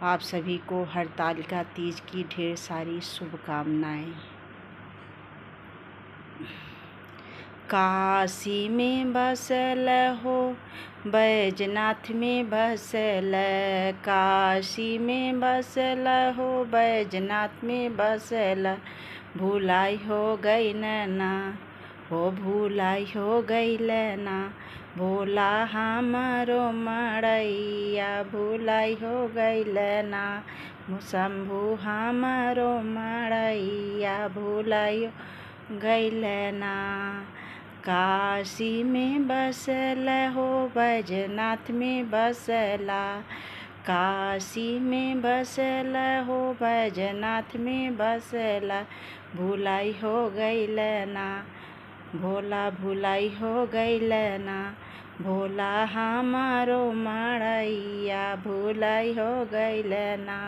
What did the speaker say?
आप सभी को हरतालिका तीज की ढेर सारी शुभकामनाएं। काशी में बसल हो, बैजनाथ में बसल, काशी में बसल हो, बैजनाथ में बसल, भुलाई हो गई ना, हो भुलाई हो गई ना, भोला हमारो मड़ैया, भुलाई हो गई ना, शंभु हमारो मड़ैया, भुलाई हो गई ना। काशी में बसल हो, बैजनाथ में बसला, काशी में बसल हो, बैजनाथ में बसला, भुलाई हो गई ना, भोला भुलाई हो गई ना, भोला हमारो मड़ैया, भुलाई हो गई ना।